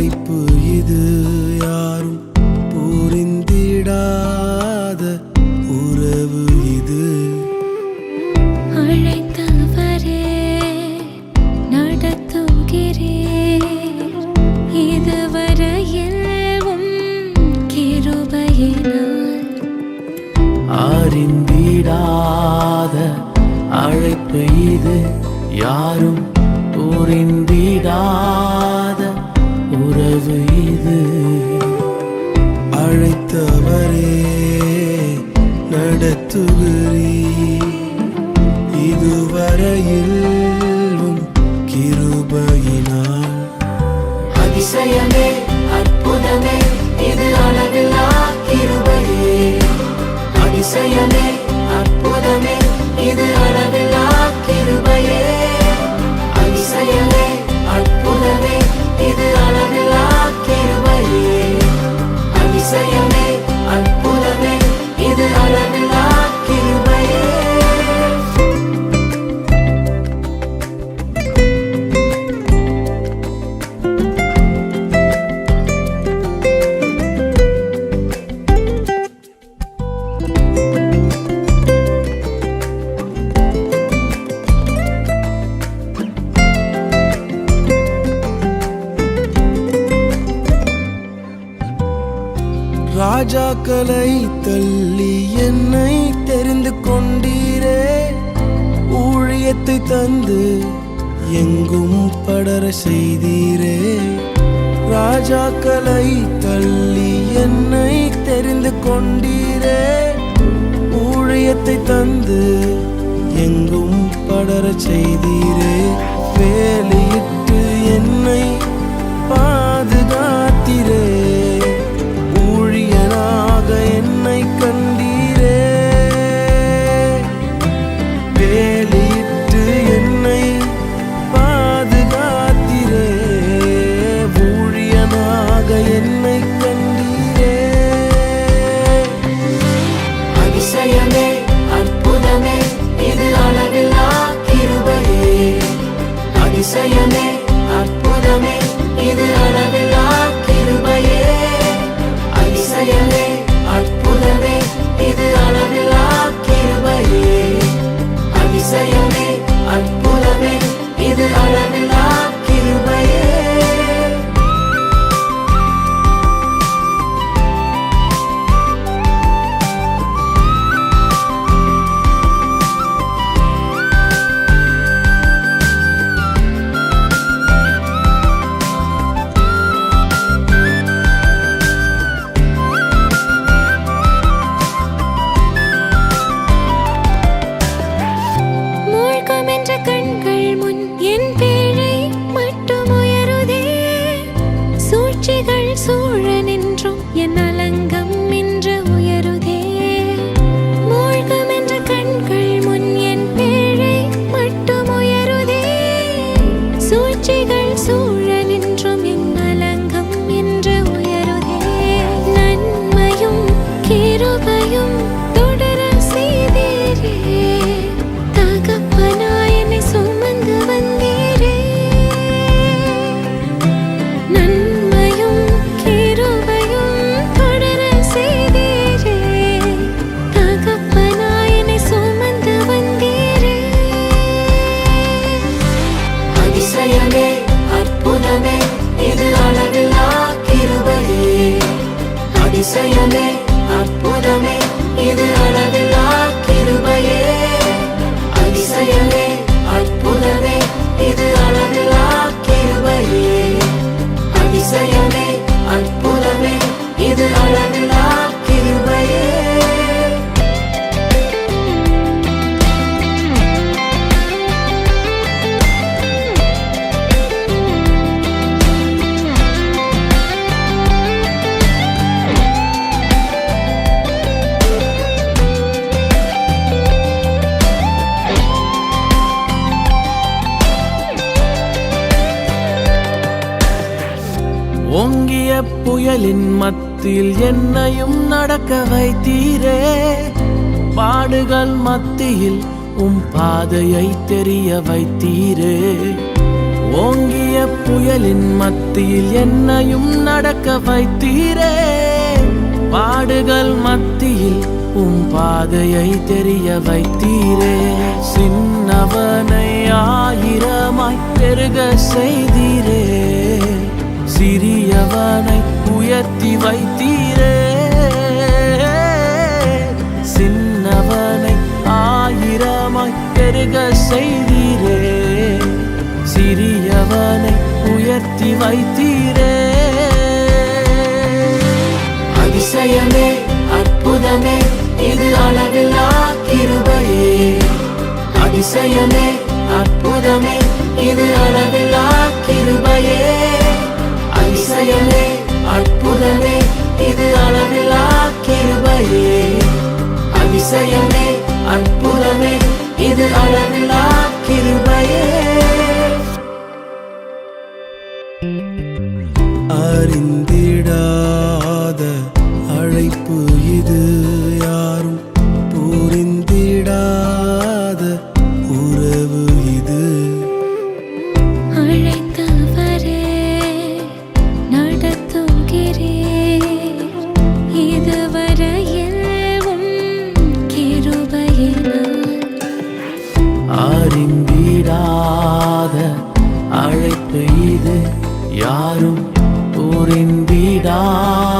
அழைப்பு இது யாரும் புரிந்திடாத உறவு இது. அழைத்தவரே நடத்துகிறீர் இதுவரையில் கிருபையினால். அறிந்திடாத அழைப்பு இது யாரும் புரிந்திடாத உறவு இது. அழைத்தவரே நடத்துகிறீர் இதுவரையில் கிருபையினால். அதிசயமே அற்புதமே இது அளவில்லா கிருபையே. அதிசயமே அற்புதமே இது அளவில்லா கிருபையே. அதிசயமே அற்புதமே இது அளவில்லா கிருபையே. அதிசயமே அற்புதமே இது அளவில்லா கிருபையே. ராஜாக்களை தள்ளி என்னை தெரிந்து கொண்டீரே. ஊழியத்தை தந்து எங்கும் படர செய்தீரே. ராஜாக்களை தள்ளி என்னை தெரிந்து கொண்டீரே. ஊழியத்தை தந்து எங்கும் படர செய்தீரே. வேலையிட்டு என்னை பாதுகாத்தீரே. ஊழியனாக என்னை கண்டீரே. வேலையிட்டு என்னை பாதுகாத்தீரே. ஊழியனாக என்னை கண்டீரே. அதிசயமே அற்புதமே இது அளவில்லா கிருபையே. அதிசயமே அற்புதமே இது அளவில்லா கிருபையே. அதிசயமே அற்புதமே இது அளவில்லா கிருபையே. அதிசயமே அற்புதமே இது அளவில்லா கிருபையே. சூழ நின்றும் என் அலங்கம் என்று உயருதே. மூழ்கும் என்ற கண்கள் முன் என் பேழை மட்டும் உயருதே. சூழ்ச்சிகள் சூழ நின்றும் என் அலங்கம் என்று உயருதே. நன்மையும் கிருபையும் தொடர செய்தீரே. தகப்பனாய் என்னை சுமந்து வந்தீரே. அதிசயமே அற்புதமே இது அளவில்லா கிருபையே. அதிசயமே அற்புதமே இது அளவில்லா கிருபையே. அதிசயமே அற்புதமே இது அளவில்லா கிருபையே. அதிசயமே அற்புதமே இது அளவில்லா கிருபையே. ஓங்கிய புயலின் மத்தியில் என்னையும் நடக்க வைத்தீரே. பாடுகள் மத்தியில் பாதையை தெரிய வைத்தீரே. ஓங்கிய புயலின் மத்தியில் என்னையும் நடக்க வைத்தீரே. பாடுகள் மத்தியில் பாதையை தெரிய வைத்தீரே. சின்னவனை ஆயிரமாய் பெருக செய்தீரே. சிறியவனை உயர்த்தி வைத்தீரே. சின்னவனை ஆயிரமாய் பெருக செய்தீரே. சிறியவனை உயர்த்தி வைத்தீரே. அதிசயமே அற்புதமே இது அளவில்லா கிருபையே. அதிசயமே அற்புதமே இது அளவில்லா கிருபையே. அதிசயமே அற்புதமே இது அளவில்லா கிருபையே. அதிசயமே அற்புதமே இது அளவில்லா கிருபையே. அறிந்திடாத அழைப்பு இது, யாரும் புரிந்திடாத உறவு இது. அழைத்தவரே நடத்துகிறீர், இதுவரையில் கிருபையினால். அறிந்திடாத அழைப்பு இது, யாரும் புரிந்திடாத